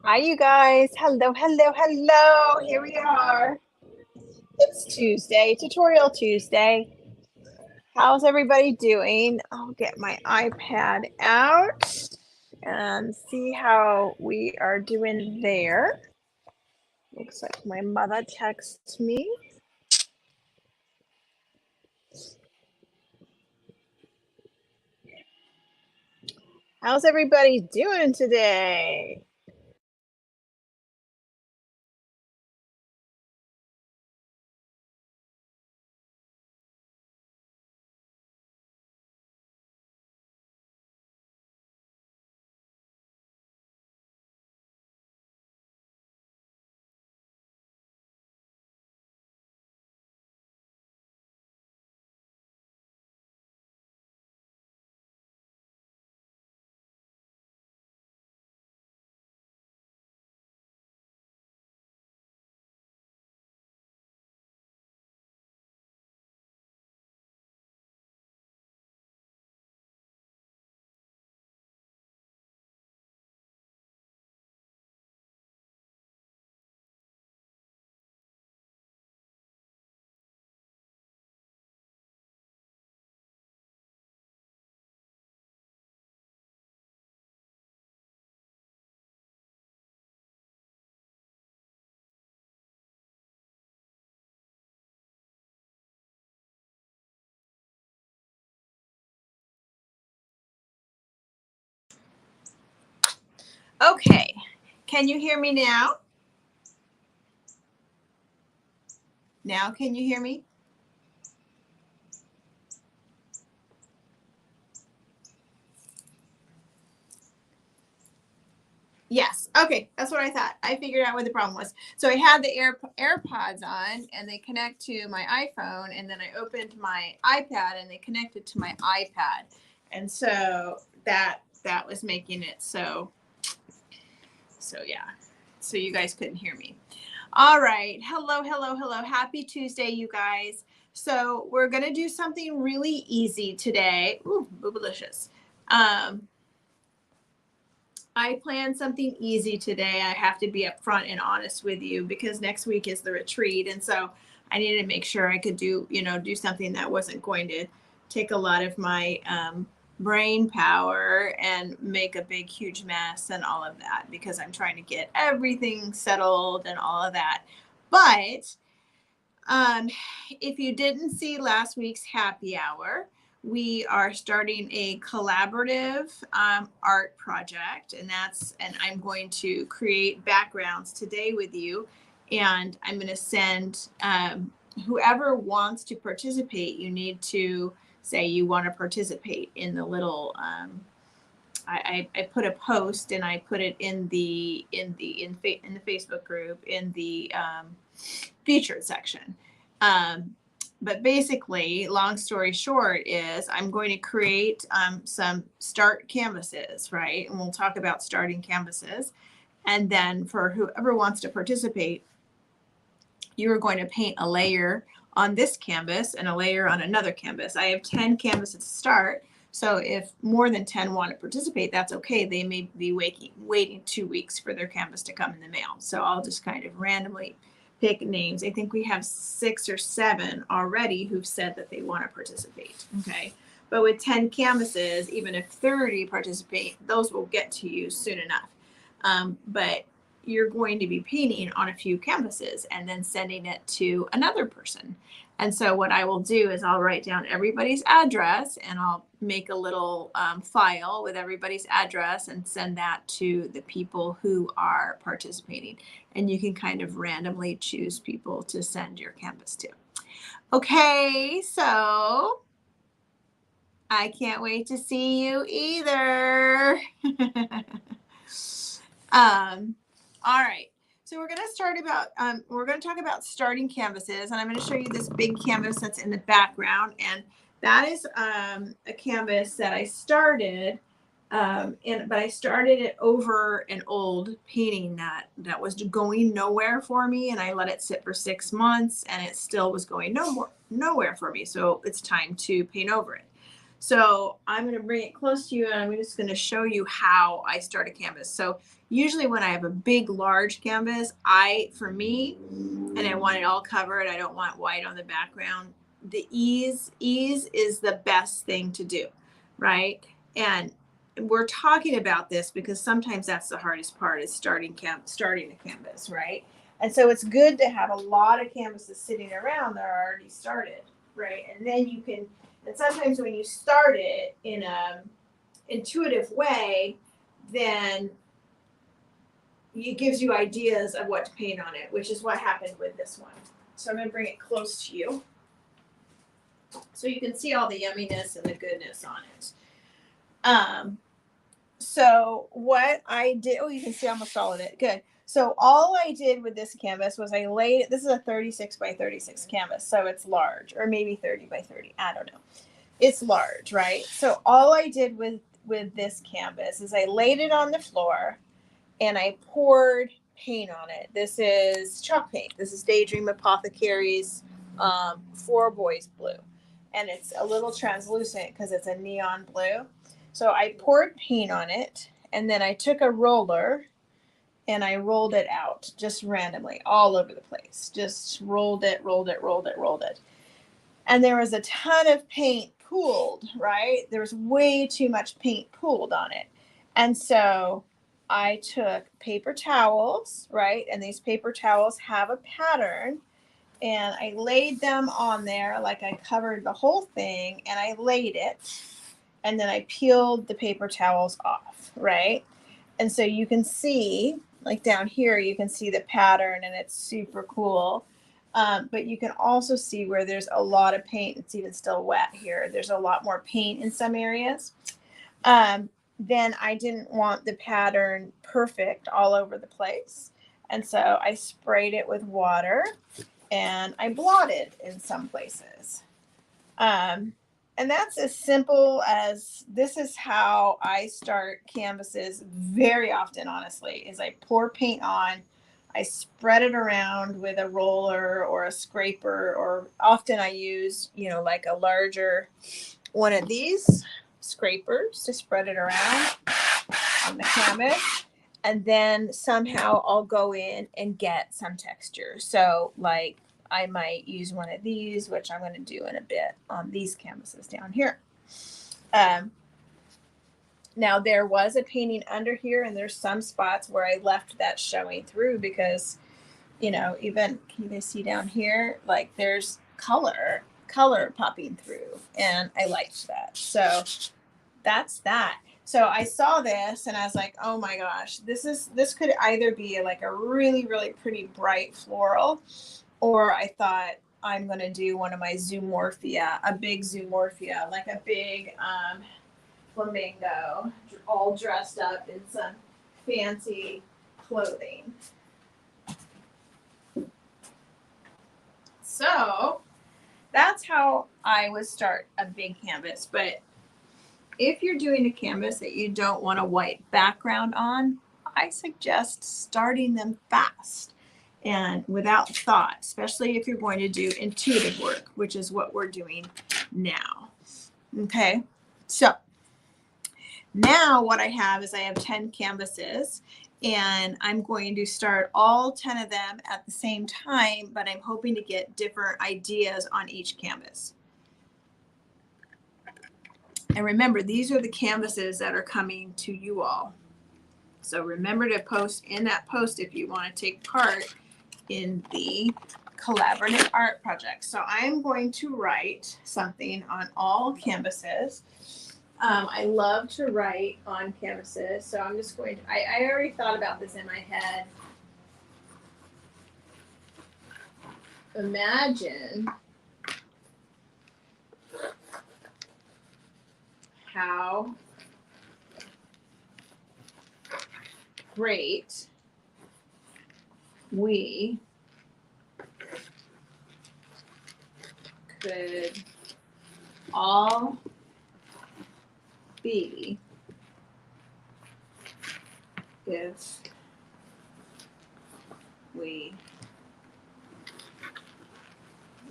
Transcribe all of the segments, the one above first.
Hi, you guys. Hello, hello, hello. Here we are. It's Tuesday, Tutorial Tuesday. How's everybody doing? I'll get my iPad out and see how we are doing there. Looks like my mother texts me. How's everybody doing today? Okay. Can you hear me now? Now, can you hear me? Yes. Okay. That's what I thought. I figured out what the problem was. So I had the AirPods on and they connect to my iPhone, and then I opened my iPad and they connected to my iPad. And so that was making it so yeah. So you guys couldn't hear me. All right. Hello, hello, hello. Happy Tuesday, you guys. So we're going to do something really easy today. Ooh, boobalicious. I planned something easy today. I have to be upfront and honest with you because next week is the retreat. And so I needed to make sure I could do something that wasn't going to take a lot of my brain power and make a big, huge mess and all of that because I'm trying to get everything settled and all of that. But um, if you didn't see last week's happy hour, we are starting a collaborative art project, and I'm going to create backgrounds today with you, and I'm going to send whoever wants to participate. You need to say you want to participate in the little. I put a post and I put it in the Facebook group in the featured section. Um, but basically, long story short, is I'm going to create some start canvases, right? And we'll talk about starting canvases. And then for whoever wants to participate, you are going to paint a layer on this canvas and a layer on another canvas. I have 10 canvases to start. So if more than 10 want to participate, that's okay. They may be waiting 2 weeks for their canvas to come in the mail. So I'll just kind of randomly pick names. I think we have 6 or 7 already who've said that they want to participate. Okay. But with 10 canvases, even if 30 participate, those will get to you soon enough. But you're going to be painting on a few canvases and then sending it to another person. And so what I will do is I'll write down everybody's address and I'll make a little file with everybody's address and send that to the people who are participating. And you can kind of randomly choose people to send your canvas to. Okay, so I can't wait to see you either. All right. So we're going to talk about starting canvases, and I'm going to show you this big canvas that's in the background, and that is a canvas that I started, but I started it over an old painting that was going nowhere for me, and I let it sit for 6 months, and it still was going nowhere for me. So it's time to paint over it. So I'm going to bring it close to you and I'm just going to show you how I start a canvas. So usually when I have a big, large canvas, for me, and I want it all covered, I don't want white on the background. The ease is the best thing to do, right? And we're talking about this because sometimes that's the hardest part is starting a canvas, right? And so it's good to have a lot of canvases sitting around that are already started, right? And then you can, and sometimes when you start it in a intuitive way, then it gives you ideas of what to paint on it, which is what happened with this one. So I'm going to bring it close to you so you can see all the yumminess and the goodness on it. So what I did, you can see almost all of it. Good. So all I did with this canvas was this is a 36 by 36 canvas, so it's large, or maybe 30 by 30. I don't know. It's large, right? So all I did with this canvas is I laid it on the floor and I poured paint on it. This is chalk paint. This is Daydream Apothecary's For Boys Blue. And it's a little translucent because it's a neon blue. So I poured paint on it, and then I took a roller and I rolled it out just randomly all over the place. Just rolled it. And there was a ton of paint pooled, right? There was way too much paint pooled on it. And so I took paper towels, right? And these paper towels have a pattern. And I laid them on there, like I covered the whole thing, and I laid it. And then I peeled the paper towels off, right? And so you can see, like down here, you can see the pattern, and it's super cool. But you can also see where there's a lot of paint. It's even still wet here. There's a lot more paint in some areas. Then I didn't want the pattern perfect all over the place. And so I sprayed it with water and I blotted in some places. And that's as simple as this is how I start canvases very often, honestly, is I pour paint on, I spread it around with a roller or a scraper, or often I use, like a larger one of these scrapers to spread it around on the canvas. And then somehow I'll go in and get some texture. So like I might use one of these, which I'm going to do in a bit on these canvases down here. Now there was a painting under here, and there's some spots where I left that showing through because, even, can you guys see down here? Like there's color popping through, and I liked that. So that's that. So I saw this and I was like, oh my gosh, this could either be like a really, really pretty bright floral, or I thought I'm going to do one of my zoomorphia, a big zoomorphia, like a big flamingo, all dressed up in some fancy clothing. So that's how I would start a big canvas. But if you're doing a canvas that you don't want a white background on, I suggest starting them fast and without thought, especially if you're going to do intuitive work, which is what we're doing now. Okay, so now what I have is I have 10 canvases, and I'm going to start all 10 of them at the same time, but I'm hoping to get different ideas on each canvas. And remember, these are the canvases that are coming to you all. So remember to post in that post if you want to take part in the collaborative art project. So I'm going to write something on all canvases. I love to write on canvases. So I'm just going to, I already thought about this in my head. Imagine how great we could all be if we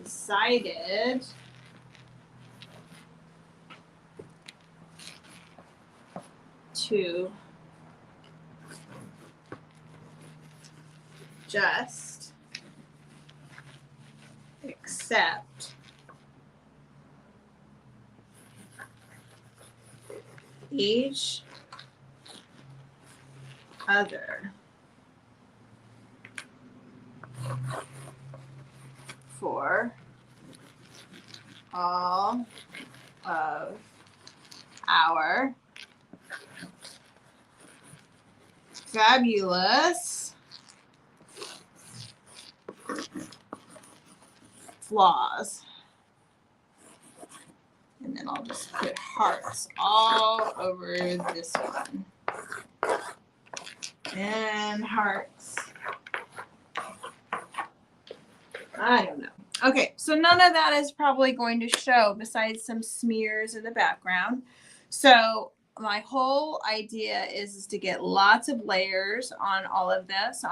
decided to just accept each other for all of our fabulous flaws. And then I'll just put hearts all over this one. And hearts. I don't know. Okay, so none of that is probably going to show besides some smears in the background. So my whole idea is to get lots of layers on all of this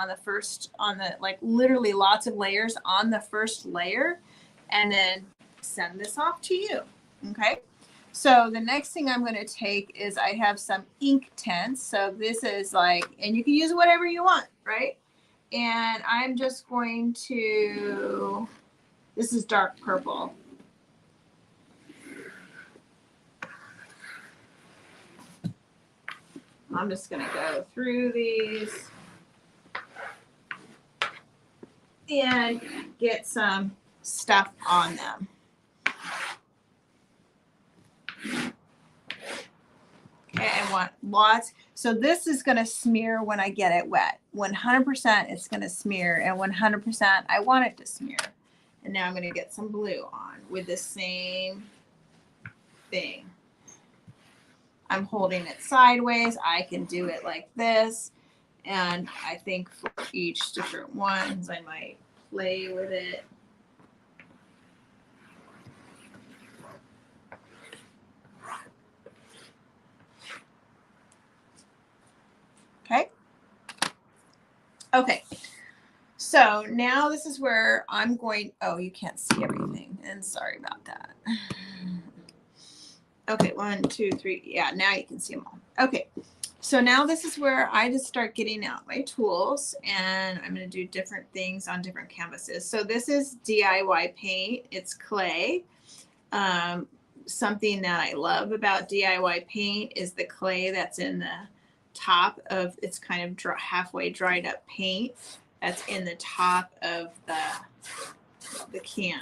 like literally lots of layers on the first layer, and then send this off to you. Okay. So the next thing I'm going to take is I have some Inktense. So this is like, and you can use whatever you want, right? And I'm just going to, this is dark purple. I'm just going to go through these and get some stuff on them. Okay, I want lots. So this is going to smear when I get it wet. 100% it's going to smear, and 100% I want it to smear. And now I'm going to get some blue on with the same thing. I'm holding it sideways. I can do it like this. And I think for each different ones, I might play with it. Okay. Okay. So now this is where I'm going. Oh, you can't see everything. And sorry about that. Okay, 1, 2, 3. Yeah, now you can see them all. Okay, so now this is where I just start getting out my tools, and I'm going to do different things on different canvases. So this is DIY paint. It's clay. Something that I love about DIY paint is the clay that's in the top of, it's kind of halfway dried up paint that's in the top of the can.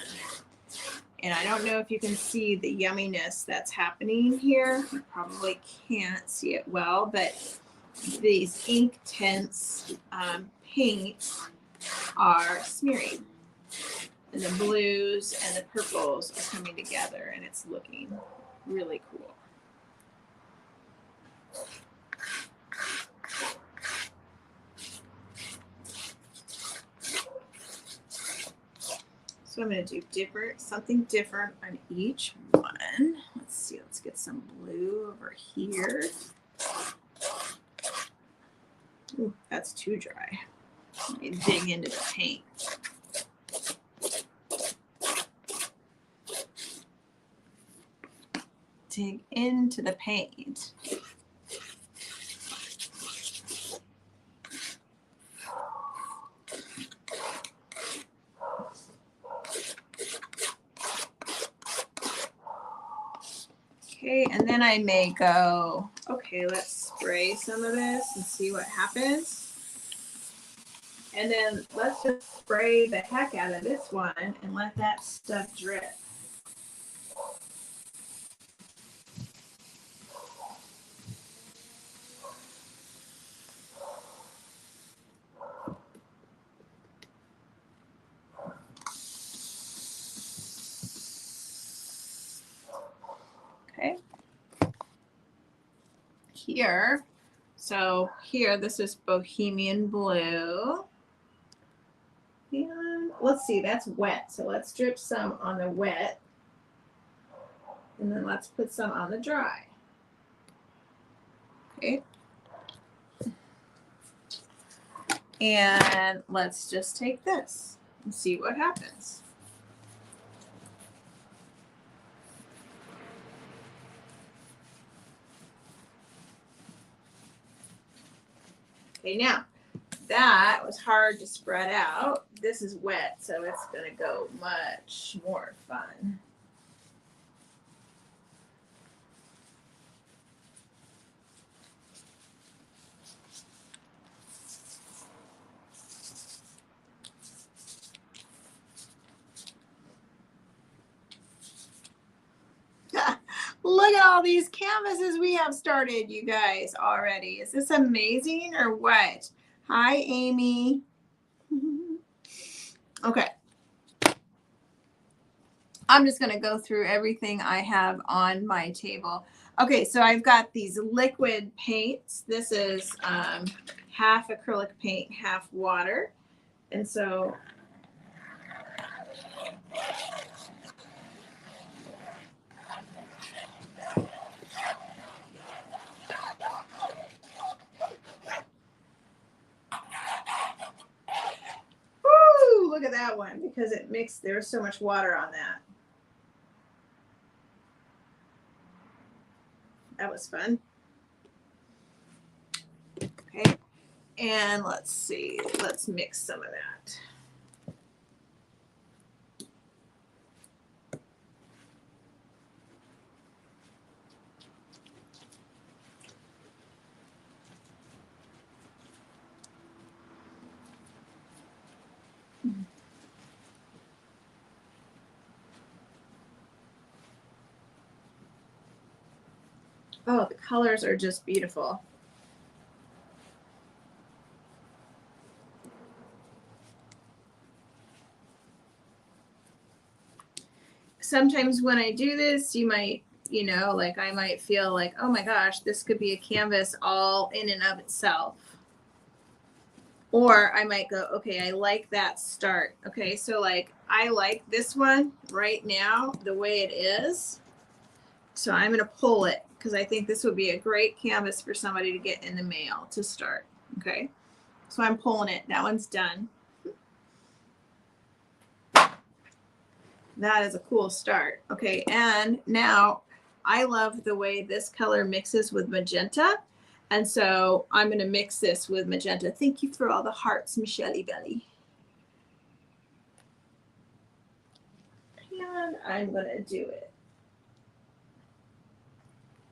And I don't know if you can see the yumminess that's happening here. You probably can't see it well, but these Inktense paints are smearing. And the blues and the purples are coming together, and it's looking really cool. So I'm going to do something different on each one. Let's see. Let's get some blue over here. Ooh, that's too dry. Let me dig into the paint. Dig into the paint. Okay, and then I may go, okay, let's spray some of this and see what happens. And then let's just spray the heck out of this one and let that stuff drip. Okay. Here, so here, this is Bohemian Blue. And let's see, that's wet. So let's drip some on the wet. And then let's put some on the dry. Okay. And let's just take this and see what happens. Okay, now that was hard to spread out. This is wet, so it's gonna go much more fun. Look at all these canvases we have started, you guys, already. Is this amazing or what? Hi, Amy. Okay. I'm just going to go through everything I have on my table. Okay, so I've got these liquid paints. This is half acrylic paint, half water. And so woo, look at that one, because it mixed, there's so much water on that. That was fun. Okay, and let's see, let's mix some of that. Oh, the colors are just beautiful. Sometimes when I do this, you might, you know, like I might feel like, oh my gosh, this could be a canvas all in and of itself. Or I might go, okay, I like that start. Okay, so like I like this one right now the way it is. So I'm going to pull it because I think this would be a great canvas for somebody to get in the mail to start. Okay, so I'm pulling it. That one's done. That is a cool start. Okay, and now I love the way this color mixes with magenta. And so I'm going to mix this with magenta. Thank you for all the hearts, Michelle Belly. And I'm going to do it.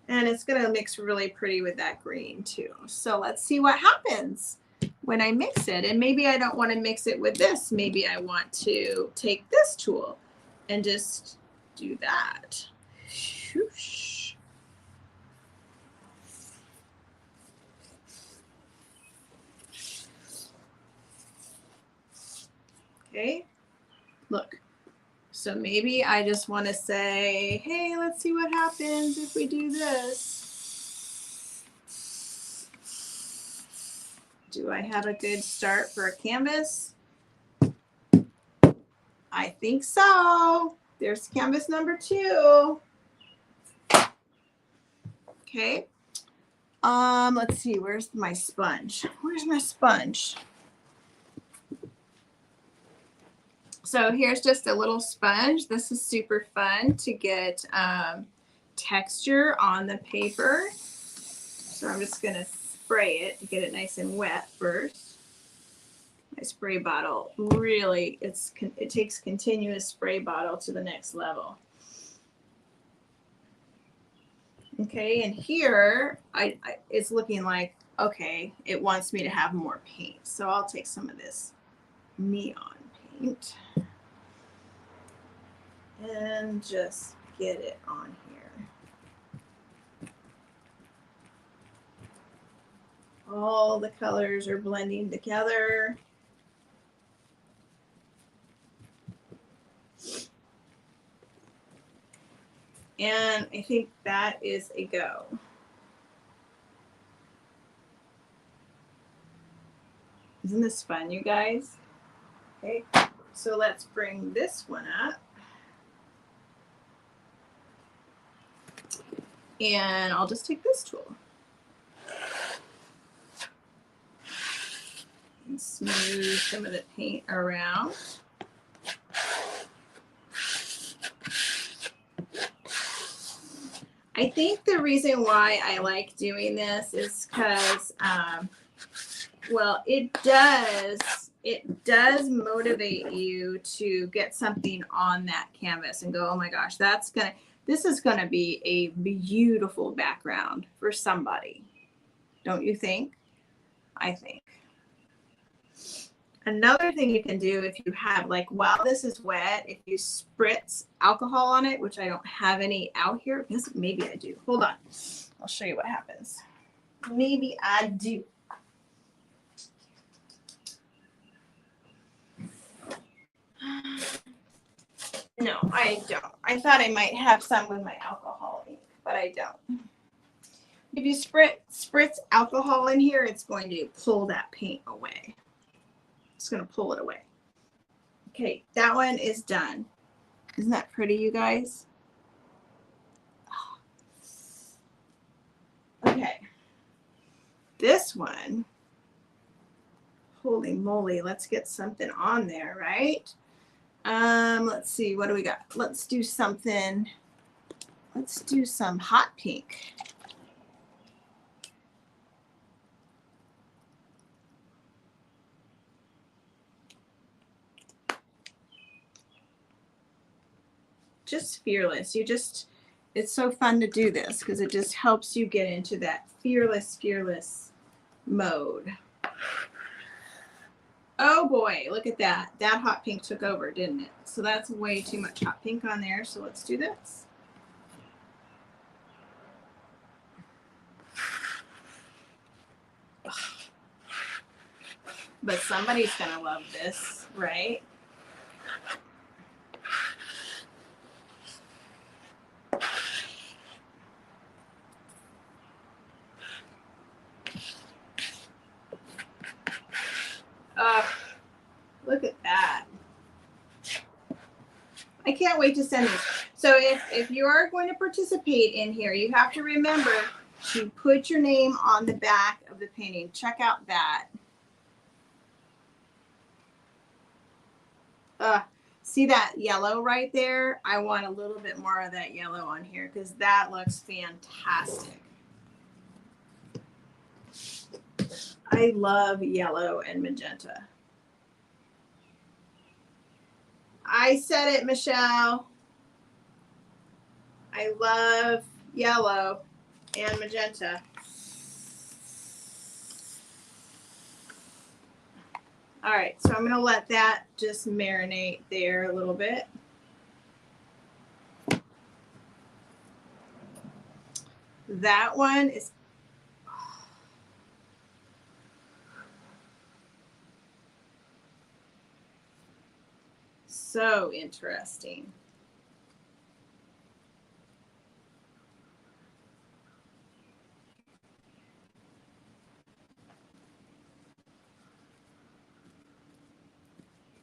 And it's going to mix really pretty with that green too. So let's see what happens when I mix it. And maybe I don't want to mix it with this. Maybe I want to take this tool and just do that. Shoosh. Okay, look. So maybe I just want to say, hey, let's see what happens if we do this. Do I have a good start for a canvas? I think so. There's canvas number 2. Okay. Let's see, where's my sponge? Where's my sponge? So here's just a little sponge. This is super fun to get texture on the paper. So I'm just gonna spray it to get it nice and wet first. My spray bottle really, it takes continuous spray bottle to the next level. Okay, and here it's looking like, okay, it wants me to have more paint. So I'll take some of this neon paint and just get it on here. All the colors are blending together. And I think that is a go. Isn't this fun, you guys? Okay, so let's bring this one up. And I'll just take this tool and smooth some of the paint around. I think the reason why I like doing this is because Well, it does motivate you to get something on that canvas and go, oh my gosh, this is gonna be a beautiful background for somebody. Don't you think? I think. Another thing you can do if you have, like, while this is wet, if you spritz alcohol on it, which I don't have any out here. Yes, maybe I do. Hold on. I'll show you what happens. Maybe I do. No, I don't. I thought I might have some with my alcohol ink, but I don't. If you spritz alcohol in here, it's going to pull that paint away. It's going to pull it away. Okay, that one is done. Isn't that pretty, you guys? Okay. This one, holy moly, let's get something on there, right? Let's see, what do we got? Let's do something. Let's do some hot pink. Just fearless. It's so fun to do this because it just helps you get into that fearless mode. Oh boy, look at that. That hot pink took over, didn't it? So that's way too much hot pink on there. So let's do this. But somebody's gonna love this, right? Look at that. I can't wait to send these. So if you are going to participate in here, you have to remember to put your name on the back of the painting. Check out that. See that yellow right there? I want a little bit more of that yellow on here because that looks fantastic. I love yellow and magenta. I said it, Michelle. I love yellow and magenta. All right, so I'm going to let that just marinate there a little bit. That one is so interesting.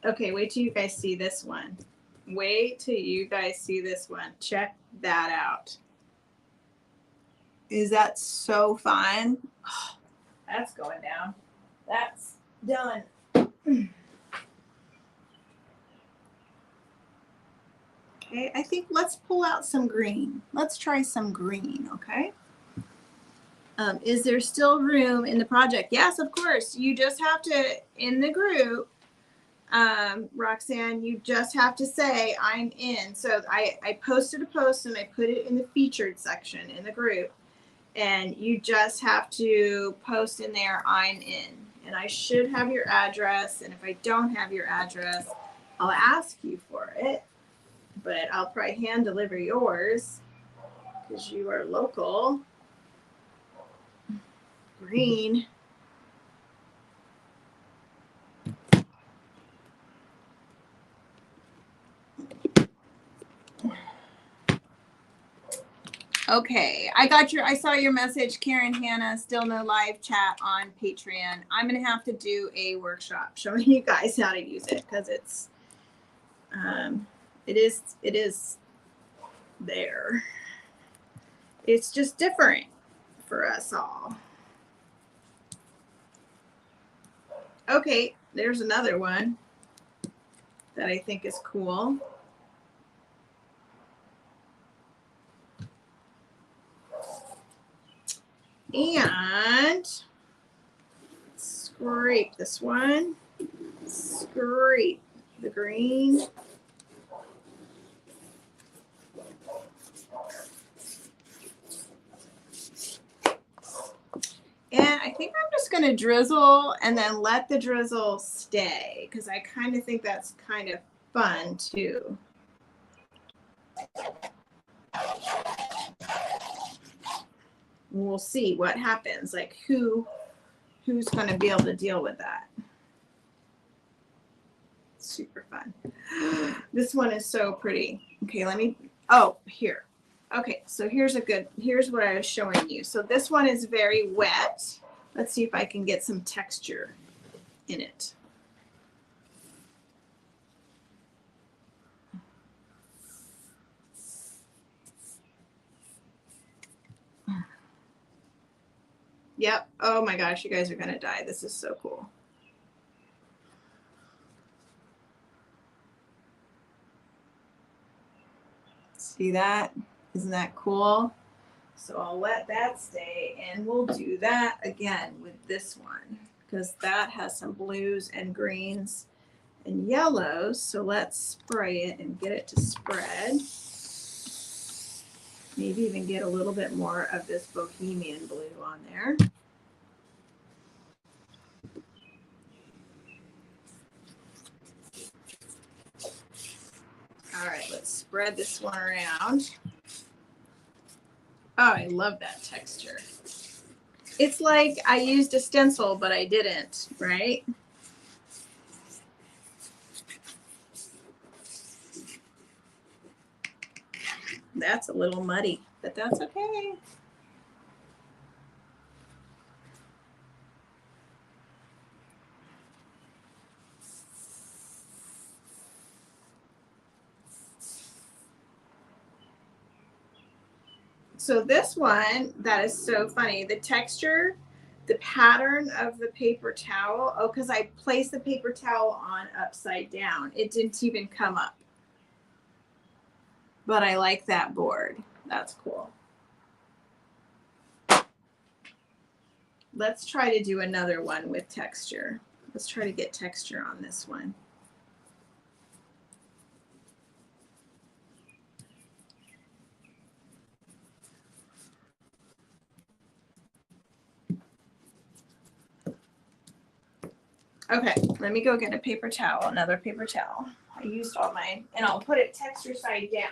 Okay, wait till you guys see this one. Wait till you guys see this one. Check that out. Is that so fun? Oh, that's going down. That's done. Okay, I think let's pull out some green. Let's try some green, okay? Is there still room in the project? Yes, of course. You just have to, in the group, Roxanne, you just have to say, I'm in. So I posted a post and I put it in the featured section in the group. And you just have to post in there, I'm in. And I should have your address. And if I don't have your address, I'll ask you for it. But I'll probably hand deliver yours because you are local. Green. Okay, I saw your message, Karen Hannah, still no live chat on Patreon. I'm going to have to do a workshop showing you guys how to use it because it is there. It's just different for us all. Okay, there's another one that I think is cool. And scrape this one, scrape the green. And I think I'm just going to drizzle and then let the drizzle stay because I kind of think that's kind of fun too. We'll see what happens, like who's going to be able to deal with that. Super fun. This one is so pretty. Okay, let me, oh, here. Okay, so here's what I was showing you. So this one is very wet. Let's see if I can get some texture in it. Yep. Oh my gosh, you guys are gonna die. This is so cool. See that? Isn't that cool? So I'll let that stay and we'll do that again with this one because that has some blues and greens and yellows. So let's spray it and get it to spread. Maybe even get a little bit more of this bohemian blue on there. All right, let's spread this one around. Oh, I love that texture. It's like I used a stencil, but I didn't, right? That's a little muddy, but that's okay. So this one, that is so funny. The texture, the pattern of the paper towel. Oh, because I placed the paper towel on upside down. It didn't even come up. But I like that board. That's cool. Let's try to do another one with texture. Let's try to get texture on this one. Okay, let me go get a paper towel, another paper towel. I used all mine, and I'll put it texture side down.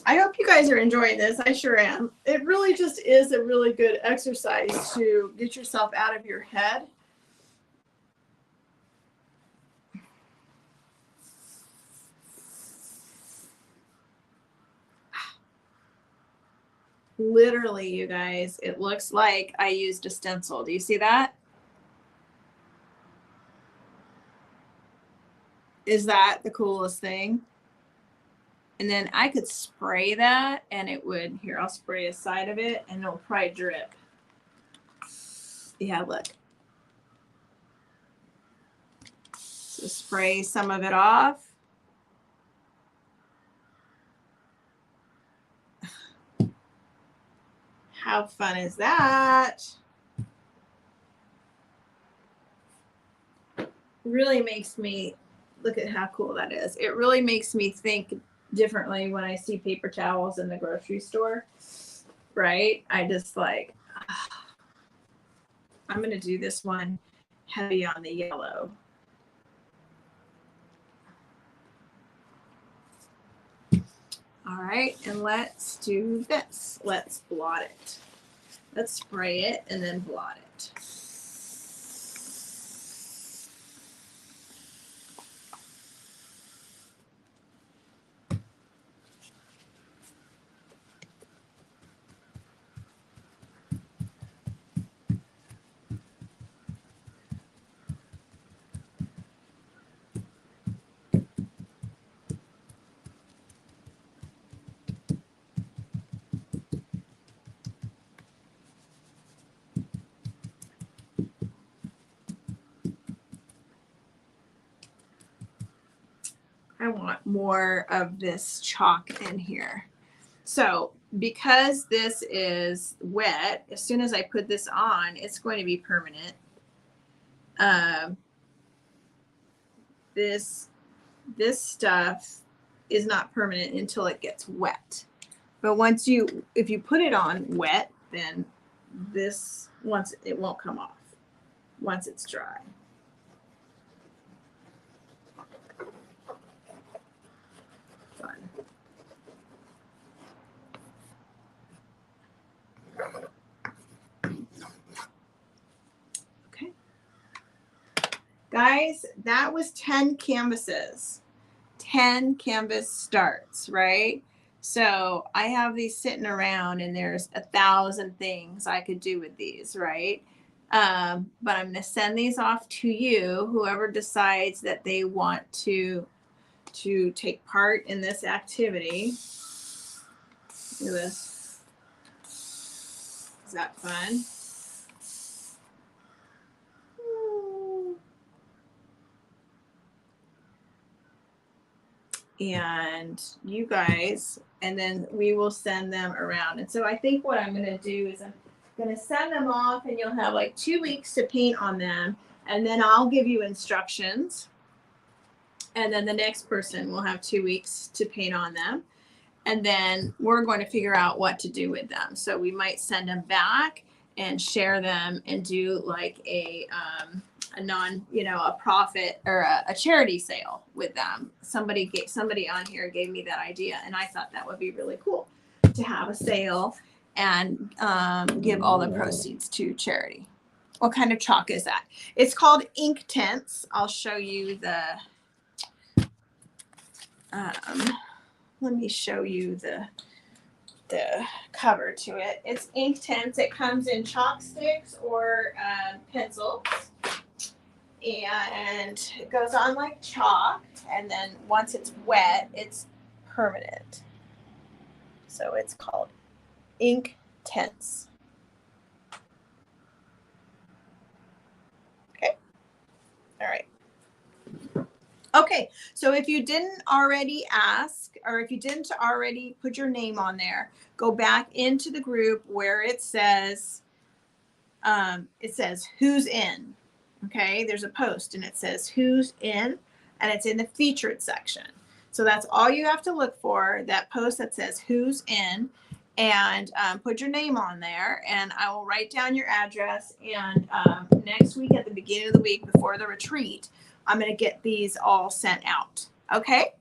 I hope you guys are enjoying this. I sure am. It really just is a really good exercise to get yourself out of your head. Literally, you guys, it looks like I used a stencil. Do you see that? Is that the coolest thing? And then I could spray that and it would, here, I'll spray a side of it and it'll probably drip. Yeah, look. So spray some of it off. How fun is that? Really makes me, look at how cool that is. It really makes me think differently when I see paper towels in the grocery store, right? I just like, I'm going to do this one heavy on the yellow. All right, and let's do this. Let's blot it. Let's spray it and then blot it. I want more of this chalk in here. So because this is wet, as soon as I put this on, it's going to be permanent. This stuff is not permanent until it gets wet. But if you put it on wet, then it won't come off once it's dry. Fun. Okay. Guys, that was 10 canvases. 10 canvas starts, right? So I have these sitting around and there's 1,000 things I could do with these, right? But I'm going to send these off to you, whoever decides that they want to take part in this activity. Look at this. Is that fun? And you guys, and then we will send them around. And so I think what I'm going to do is I'm going to send them off, and you'll have like 2 weeks to paint on them. And then I'll give you instructions. And then the next person will have 2 weeks to paint on them. And then we're going to figure out what to do with them. So we might send them back and share them and do like a profit or a charity sale with them. Somebody on here gave me that idea, and I thought that would be really cool to have a sale and give all the proceeds to charity. What kind of chalk is that? It's called Inktense. I'll show you the let me show you the cover to it. It's Inktense. It comes in chalk sticks or pencils. And it goes on like chalk, and then once it's wet, it's permanent. So it's called Inktense. Okay. All right. Okay. So if you didn't already ask, or if you didn't already put your name on there, go back into the group where it says who's in. Okay, there's a post and it says who's in, and it's in the featured section. So that's all you have to look for, that post that says who's in, and put your name on there, and I will write down your address. And next week, at the beginning of the week before the retreat, I'm going to get these all sent out. Okay?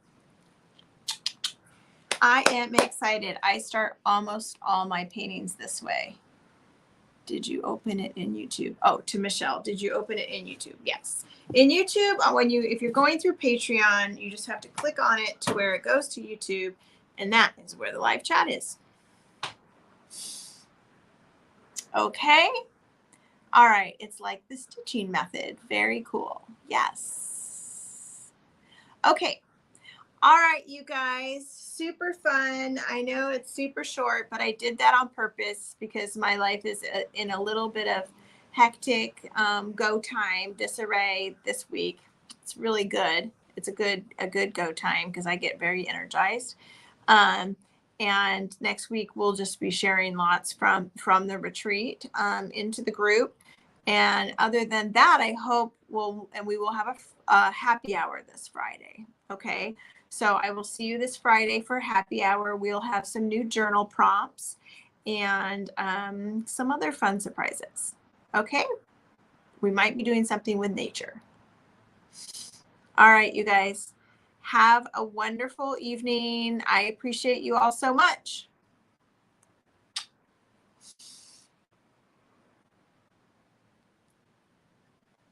I am excited. I start almost all my paintings this way. Did you open it in YouTube? Oh, to Michelle, did you open it in YouTube? Yes. In YouTube, if you're going through Patreon, you just have to click on it to where it goes to YouTube, and that is where the live chat is. Okay. All right. It's like the stitching method. Very cool. Yes. Okay. All right, you guys, super fun. I know it's super short, but I did that on purpose because my life is in a little bit of hectic go time, disarray this week. It's really good. It's a good go time because I get very energized. And next week we'll just be sharing lots from the retreat into the group. And other than that, I hope we will have a happy hour this Friday. Okay. So I will see you this Friday for happy hour. We'll have some new journal prompts and some other fun surprises. Okay. We might be doing something with nature. All right, you guys, have a wonderful evening. I appreciate you all so much.